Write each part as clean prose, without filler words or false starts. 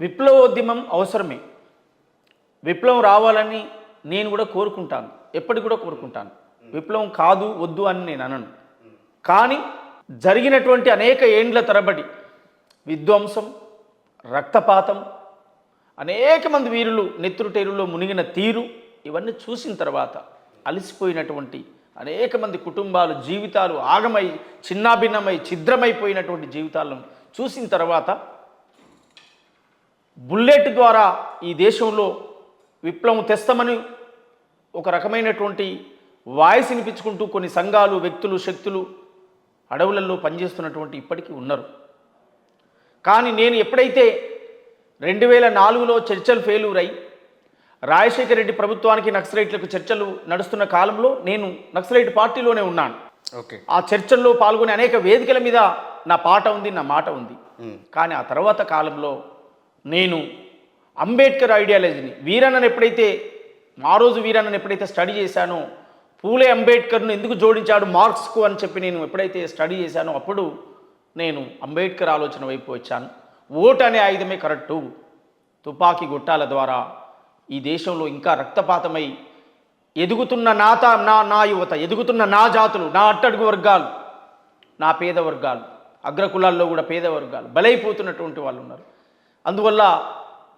విప్లవోద్యమం అవసరమే. విప్లవం రావాలని నేను కూడా కోరుకుంటాను. ఎప్పటికి కూడా కోరుకుంటాను. విప్లవం కాదు వద్దు అని నేను అనను. కానీ జరిగినటువంటి అనేక ఏండ్ల తరబడి విధ్వంసం, రక్తపాతం, అనేక మంది వీరులు నెత్తురుటేరులో మునిగిన తీరు ఇవన్నీ చూసిన తర్వాత అలసిపోయినటువంటి అనేక మంది కుటుంబాలు జీవితాలు ఆగమై చిన్నాభిన్నమై ఛిద్రమైపోయినటువంటి జీవితాలను చూసిన తర్వాత బుల్లెట్ ద్వారా ఈ దేశంలో విప్లవం తెస్తామని ఒక రకమైనటువంటి వాయిస్ వినిపించుకుంటూ కొన్ని సంఘాలు, వ్యక్తులు, శక్తులు అడవులలో పనిచేస్తున్నటువంటి ఇప్పటికీ ఉన్నారు. కానీ నేను ఎప్పుడైతే 2004లో చర్చలు ఫెయిల్యూర్ అయి రాజశేఖర రెడ్డి ప్రభుత్వానికి నక్సలైట్లకు చర్చలు నడుస్తున్న కాలంలో నేను నక్సలైట్ పార్టీలోనే ఉన్నాను. ఆ చర్చల్లో పాల్గొనే అనేక వేదికల మీద నా పాట ఉంది, నా మాట ఉంది. కానీ ఆ తర్వాత కాలంలో నేను అంబేద్కర్ ఐడియాలజీని వీరన్నను ఎప్పుడైతే ఆ రోజు వీరన్నను ఎప్పుడైతే స్టడీ చేశానో, పూలే అంబేద్కర్ను ఎందుకు జోడించాడు మార్క్స్కు అని చెప్పి నేను ఎప్పుడైతే స్టడీ చేశానో అప్పుడు నేను అంబేద్కర్ ఆలోచన వైపు వచ్చాను. ఓటు అనే ఆయుధమే కరెక్టు. తుపాకీ గుట్టాల ద్వారా ఈ దేశంలో ఇంకా రక్తపాతమై ఎదుగుతున్న నా యువత, ఎదుగుతున్న నా జాతులు, నా అట్టడుగు వర్గాలు, నా పేద వర్గాలు, అగ్రకులాల్లో కూడా పేద వర్గాలు బలైపోతున్నటువంటి వాళ్ళు ఉన్నారు. అందువల్ల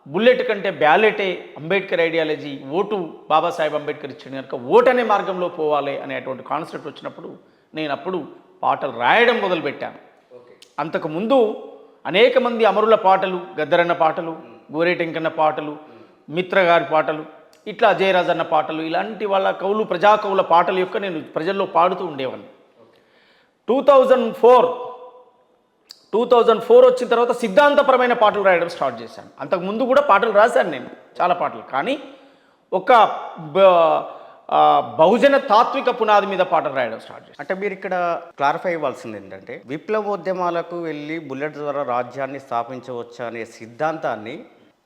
బుల్లెట్ కంటే బ్యాలెటే అంబేద్కర్ ఐడియాలజీ, ఓటు బాబాసాహెబ్ అంబేద్కర్ ఇచ్చిన కనుక ఓటు అనే మార్గంలో పోవాలి అనేటువంటి కాన్సెప్ట్ వచ్చినప్పుడు నేను అప్పుడు పాటలు రాయడం మొదలుపెట్టాను. అంతకుముందు అనేక మంది అమరుల పాటలు, గద్దరన్న పాటలు, గోరేటెంకన్న పాటలు, మిత్ర గారి పాటలు, ఇట్లా జయరాజన్న పాటలు, ఇలాంటి వాళ్ళ కవులు, ప్రజా కవుల పాటల యొక్క నేను ప్రజల్లో పాడుతూ ఉండేవాడిని. 2004 వచ్చిన తర్వాత సిద్ధాంతపరమైన పాటలు రాయడం స్టార్ట్ చేశాను. అంతకుముందు కూడా పాటలు రాశాను నేను, చాలా పాటలు. కానీ ఒక బహుజన తాత్విక పునాది మీద పాటలు రాయడం స్టార్ట్ చేశాను. అంటే మీరు ఇక్కడ క్లారిఫై ఇవ్వాల్సింది ఏంటంటే, విప్లవోద్యమాలకు వెళ్ళి బుల్లెట్ ద్వారా రాజ్యాన్ని స్థాపించవచ్చు అనే సిద్ధాంతాన్ని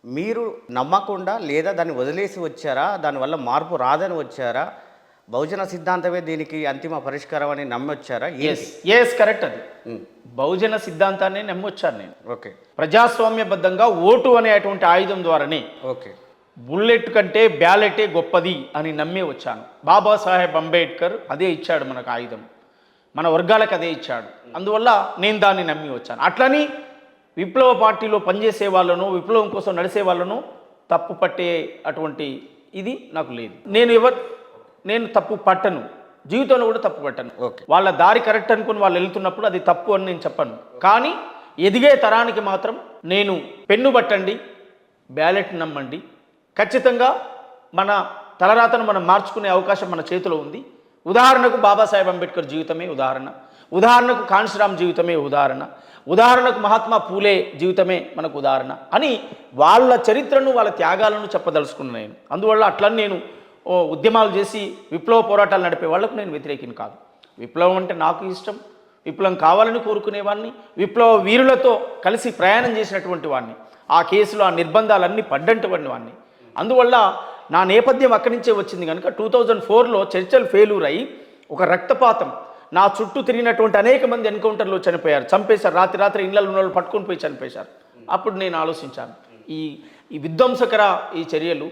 మీరు నమ్మకుండా లేదా దాన్ని వదిలేసి వచ్చారా? దానివల్ల మార్పు రాదని వచ్చారా? బహుజన సిద్ధాంతమే దీనికి అంతిమ పరిష్కారం అని నమ్మొచ్చారా? Yes correct. అది బహుజన సిద్ధాంతాన్ని నమ్మొచ్చాను నేను. ఓకే. ప్రజాస్వామ్యబద్ధంగా ఓటు అనేటువంటి ఆయుధం ద్వారానే బుల్లెట్ కంటే బ్యాలెటే గొప్పది అని నమ్మే వచ్చాను. బాబాసాహెబ్ అంబేద్కర్ అదే ఇచ్చాడు మనకు ఆయుధం, మన వర్గాలకు అదే ఇచ్చాడు. అందువల్ల నేను దాన్ని నమ్మి వచ్చాను. అట్లని విప్లవ పార్టీలో పనిచేసే వాళ్ళను, విప్లవం కోసం నడిసే వాళ్ళను తప్పు పట్టే అటువంటి ఇది నాకు లేదు. నేను తప్పు పట్టను, జీవితంలో కూడా తప్పు పట్టను. వాళ్ళ దారి కరెక్ట్ అనుకుని వాళ్ళు వెళ్తున్నప్పుడు అది తప్పు అని నేను చెప్పను. కానీ ఎదిగే తరానికి మాత్రం నేను పెన్ను పట్టండి, బ్యాలెట్ నమ్మండి, ఖచ్చితంగా మన తలరాతను మనం మార్చుకునే అవకాశం మన చేతిలో ఉంది. ఉదాహరణకు బాబాసాహెబ్ అంబేద్కర్ జీవితమే ఉదాహరణకు కాన్షీరామ్ జీవితమే ఉదాహరణకు మహాత్మా పూలే జీవితమే మనకు ఉదాహరణ అని వాళ్ళ చరిత్రను, వాళ్ళ త్యాగాలను చెప్పదలుచుకున్నాను నేను. అందువల్ల అట్లని నేను ఉద్యమాలు చేసి విప్లవ పోరాటాలు నడిపే వాళ్లకు నేను వ్యతిరేకిని కాదు. విప్లవం అంటే నాకు ఇష్టం, విప్లవం కావాలని కోరుకునేవాడిని, విప్లవ వీరులతో కలిసి ప్రయాణం చేసినటువంటి వాడిని, ఆ కేసులో ఆ నిర్బంధాలన్నీ పడ్డంటువంటి వాడిని. అందువల్ల నా నేపథ్యం అక్కడి నుంచే వచ్చింది కనుక 2004లో చర్చలు ఫెయిల్యూర్ అయ్యి ఒక రక్తపాతం, నా చుట్టూ తిరిగినటువంటి అనేక మంది ఎన్కౌంటర్లో చనిపోయారు, చంపేశారు, రాత్రి ఇళ్లలో ఉన్న వాళ్ళు పట్టుకొని పోయి చనిపేశారు. అప్పుడు నేను ఆలోచించాను, ఈ విధ్వంసకర ఈ చర్యలు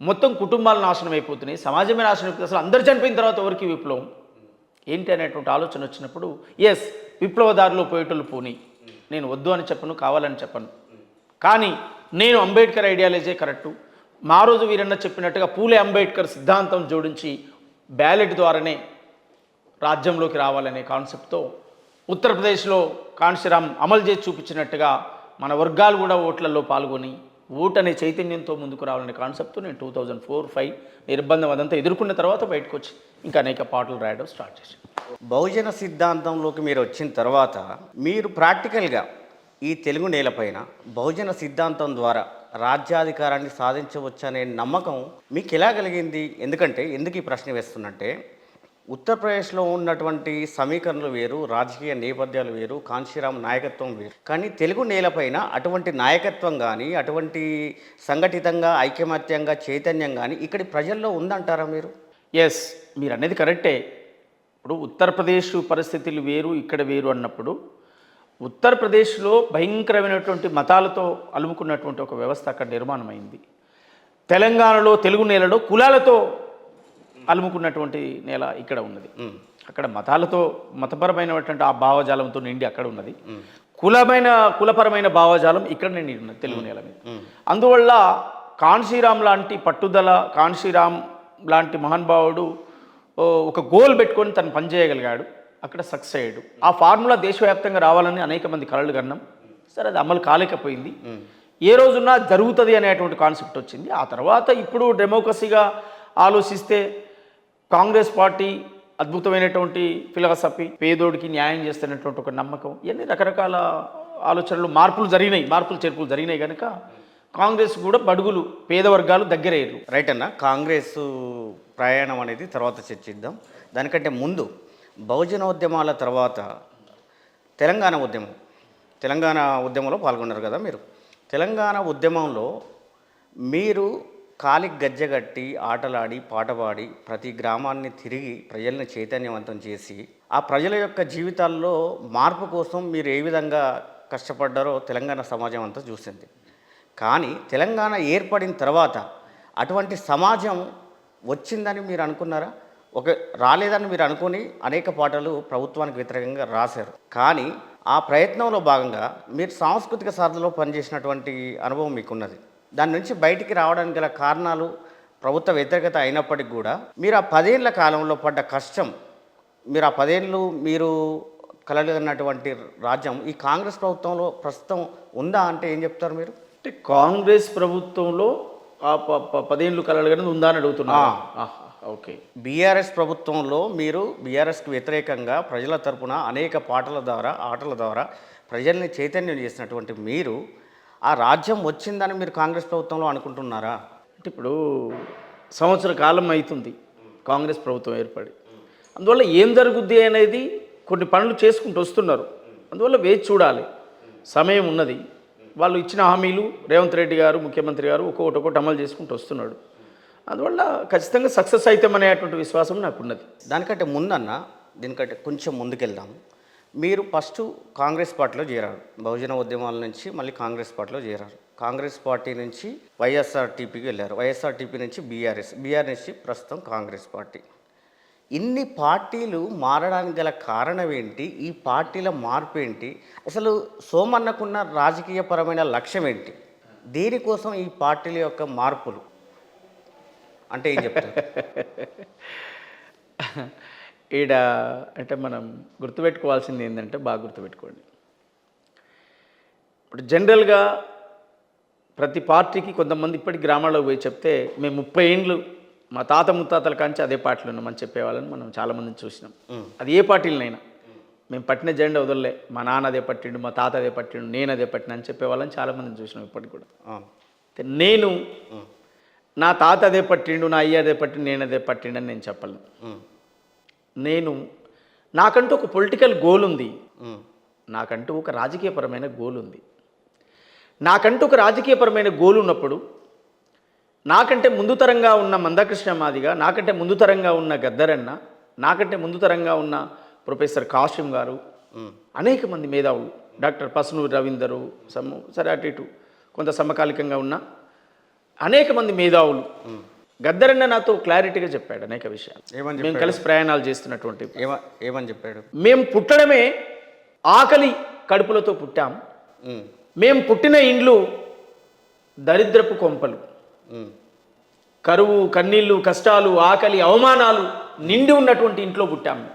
మొత్తం కుటుంబాలు నాశనం అయిపోతున్నాయి, సమాజమే నాశనం అయిపోతుంది, అసలు అందరు చనిపోయిన తర్వాత ఎవరికి విప్లవం ఏంటి అనేటువంటి ఆలోచన వచ్చినప్పుడు విప్లవదారిలో పోయేటోళ్ళు పోని, నేను వద్దు అని చెప్పను, కావాలని చెప్పను. కానీ నేను అంబేద్కర్ ఐడియాలజీ కరెక్టు, మా రోజు వీరన్న చెప్పినట్టుగా పూలే అంబేద్కర్ సిద్ధాంతం జోడించి బ్యాలెట్ ద్వారానే రాజ్యంలోకి రావాలనే కాన్సెప్ట్తో ఉత్తరప్రదేశ్లో కాన్షీరామ్ అమలు చేసి చూపించినట్టుగా మన వర్గాలు కూడా ఓట్లలో పాల్గొని ఓటు అనే చైతన్యంతో ముందుకు రావాలనే కాన్సెప్ట్తో నేను 2004-05 నిర్బంధం అదంతా ఎదుర్కొన్న తర్వాత బయటకు వచ్చి ఇంకా అనేక పాటలు రాయడం స్టార్ట్ చేశాను. బహుజన సిద్ధాంతంలోకి మీరు వచ్చిన తర్వాత మీరు ప్రాక్టికల్గా ఈ తెలుగు నేలపైన బహుజన సిద్ధాంతం ద్వారా రాజ్యాధికారాన్ని సాధించవచ్చనే నమ్మకం మీకు ఎలా కలిగింది? ఎందుకు ఈ ప్రశ్న వేస్తున్నట్టే, ఉత్తరప్రదేశ్లో ఉన్నటువంటి సమీకరణలు వేరు, రాజకీయ నేపథ్యాలు వేరు, కాన్షీరామ్ నాయకత్వం వేరు. కానీ తెలుగు నేలపైన అటువంటి నాయకత్వం కానీ, అటువంటి సంఘటితంగా ఐకమత్యంగా చైతన్యం కానీ ఇక్కడి ప్రజల్లో ఉందంటారా మీరు? మీరు అనేది కరెక్టే. ఇప్పుడు ఉత్తరప్రదేశ్ పరిస్థితులు వేరు, ఇక్కడ వేరు అన్నప్పుడు ఉత్తరప్రదేశ్లో భయంకరమైనటువంటి మతాలతో అలుముకున్నటువంటి ఒక వ్యవస్థ అక్కడ నిర్మాణమైంది. తెలంగాణలో తెలుగు నేలలో కులాలతో అలుముకున్నటువంటి నేల ఇక్కడ ఉన్నది. అక్కడ మతపరమైనటువంటి ఆ భావజాలంతో నిండి అక్కడ ఉన్నది. కులపరమైన భావజాలం ఇక్కడ నిండి ఉన్నది తెలుగు నేల మీద. అందువల్ల కాన్షీరామ్ లాంటి పట్టుదల, కాన్షీరామ్ లాంటి మహానుభావుడు ఒక గోల్ పెట్టుకొని తను పనిచేయగలిగాడు, అక్కడ సక్సెస్ అయ్యాడు. ఆ ఫార్ములా దేశవ్యాప్తంగా రావాలని అనేక మంది కలలు కన్నాం. సరే, అది అమలు కాలేకపోయింది. ఏ రోజున్నా జరుగుతుంది అనేటువంటి కాన్సెప్ట్ వచ్చింది. ఆ తర్వాత ఇప్పుడు డెమోక్రసీగా ఆలోచిస్తే కాంగ్రెస్ పార్టీ అద్భుతమైనటువంటి ఫిలాసఫీ, పేదోడికి న్యాయం చేస్తున్నటువంటి ఒక నమ్మకం, ఇవన్నీ రకరకాల ఆలోచనలు, మార్పులు చేర్పులు జరిగినాయి కనుక కాంగ్రెస్ కూడా బడుగులు పేద వర్గాలు దగ్గరయ్యారు. రైట్ అన్న, కాంగ్రెస్ ప్రయాణం అనేది తర్వాత చర్చిద్దాం. దానికంటే ముందు బహుజనోద్యమాల తర్వాత తెలంగాణ ఉద్యమంలో పాల్గొన్నారు కదా మీరు. తెలంగాణ ఉద్యమంలో మీరు కాలికి గజ్జగట్టి ఆటలాడి పాటపాడి ప్రతి గ్రామాన్ని తిరిగి ప్రజల్ని చైతన్యవంతం చేసి ఆ ప్రజల యొక్క జీవితాల్లో మార్పు కోసం మీరు ఏ విధంగా కష్టపడ్డారో తెలంగాణ సమాజం అంతా చూసింది. కానీ తెలంగాణ ఏర్పడిన తర్వాత అటువంటి సమాజం వచ్చిందని మీరు అనుకున్నారా? రాలేదని మీరు అనుకుని అనేక పాటలు ప్రభుత్వానికి వ్యతిరేకంగా రాశారు. కానీ ఆ ప్రయత్నంలో భాగంగా మీరు సాంస్కృతిక సాధనలో పనిచేసినటువంటి అనుభవం మీకున్నది. దాని నుంచి బయటికి రావడానికి గల కారణాలు ప్రభుత్వ వ్యతిరేకత అయినప్పటికీ కూడా మీరు ఆ 10 ఏళ్ల కాలంలో పడ్డ కష్టం, మీరు ఆ 10 ఏళ్ళు మీరు కలగలిగినటువంటి రాజ్యం ఈ కాంగ్రెస్ ప్రభుత్వంలో ప్రస్తుతం ఉందా అంటే ఏం చెప్తారు మీరు? అంటే కాంగ్రెస్ ప్రభుత్వంలో ఆ 10 ఏళ్ళు కలగలిగినది ఉందా అని అడుగుతున్నా. ఓకే. బీఆర్ఎస్ ప్రభుత్వంలో మీరు బీఆర్ఎస్కి వ్యతిరేకంగా ప్రజల తరపున అనేక పాటల ద్వారా ఆటల ద్వారా ప్రజల్ని చైతన్యం చేసినటువంటి మీరు ఆ రాజ్యం వచ్చిందని మీరు కాంగ్రెస్ ప్రభుత్వంలో అనుకుంటున్నారా? అంటే ఇప్పుడు సంవత్సర కాలం అవుతుంది కాంగ్రెస్ ప్రభుత్వం ఏర్పడి. అందువల్ల ఏం జరుగుద్ది అనేది కొన్ని పనులు చేసుకుంటూ వస్తున్నారు. అందువల్ల వేచి చూడాలి, సమయం ఉన్నది. వాళ్ళు ఇచ్చిన హామీలు రేవంత్ రెడ్డి గారు ముఖ్యమంత్రి గారు ఒక్కొక్కటి అమలు చేసుకుంటూ వస్తున్నాడు. అందువల్ల ఖచ్చితంగా సక్సెస్ అవుతామనేటువంటి విశ్వాసం నాకున్నది. దానికంటే దీనికంటే కొంచెం ముందుకెళ్దాము. మీరు ఫస్ట్ కాంగ్రెస్ పార్టీలో చేరారు, బహుజన ఉద్యమాల నుంచి మళ్ళీ కాంగ్రెస్ పార్టీలో చేరారు. కాంగ్రెస్ పార్టీ నుంచి వైఎస్ఆర్టీపీకి వెళ్ళారు, వైఎస్ఆర్టీపీ నుంచి బీఆర్ఎస్ నుంచి ప్రస్తుతం కాంగ్రెస్ పార్టీ. ఇన్ని పార్టీలు మారడానికి గల కారణం ఏంటి? ఈ పార్టీల మార్పు ఏంటి? అసలు సోమన్నకున్న రాజకీయపరమైన లక్ష్యం ఏంటి? దీనికోసం ఈ పార్టీల యొక్క మార్పులు అంటే ఏం చెప్తారు? ఈడ అంటే మనం గుర్తుపెట్టుకోవాల్సింది ఏంటంటే, బాగా గుర్తుపెట్టుకోండి, ఇప్పుడు జనరల్గా ప్రతి పార్టీకి కొంతమంది ఇప్పటికి గ్రామాల్లో పోయి చెప్తే మేము 30 ఏండ్లు మా తాత ముత్తాతల కాంచి అదే పార్టీలో ఉన్నామని చెప్పేవాళ్ళని మనం చాలామందిని చూసినాం. అది ఏ పార్టీలనైనా మేము పట్టిన జెండా వదలలే, మా నాన్న అదే పట్టిండు, మా తాత అదే పట్టిండు, నేను అదే పట్టిన అని చెప్పేవాళ్ళని చాలామందిని చూసినాం ఇప్పటికి కూడా. నేను నా తాత అదే పట్టిండు, నా అయ్య అదే పట్టిండు, నేను అదే పట్టిండు అని నేను చెప్పలేను. నాకంటూ ఒక పొలిటికల్ గోల్ ఉంది, నాకంటూ ఒక రాజకీయపరమైన గోల్ ఉంది. నాకంటూ ఒక రాజకీయపరమైన గోల్ ఉన్నప్పుడు నాకంటే ముందు తరంగా ఉన్న మందకృష్ణ మాదిగ, నాకంటే ముందు తరంగా ఉన్న గద్దరన్న, నాకంటే ముందు తరంగా ఉన్న ప్రొఫెసర్ కాసిం గారు, అనేక మంది మేధావులు, డాక్టర్ పసునూరి రవీందరు, సరే అటు ఇటు కొంత సమకాలికంగా ఉన్న అనేక మంది మేధావులు, గద్దరన్న నాతో క్లారిటీగా చెప్పాడు అనేక విషయాలు. మేము కలిసి ప్రయాణాలు చేస్తున్నటువంటి ఏమని చెప్పాడు? మేము పుట్టడమే ఆకలి కడుపులతో పుట్టాం, మేము పుట్టిన ఇండ్లు దరిద్రపు కొంపలు, కరువు కన్నీళ్ళు కష్టాలు ఆకలి అవమానాలు నిండి ఉన్నటువంటి ఇంట్లో పుట్టాము.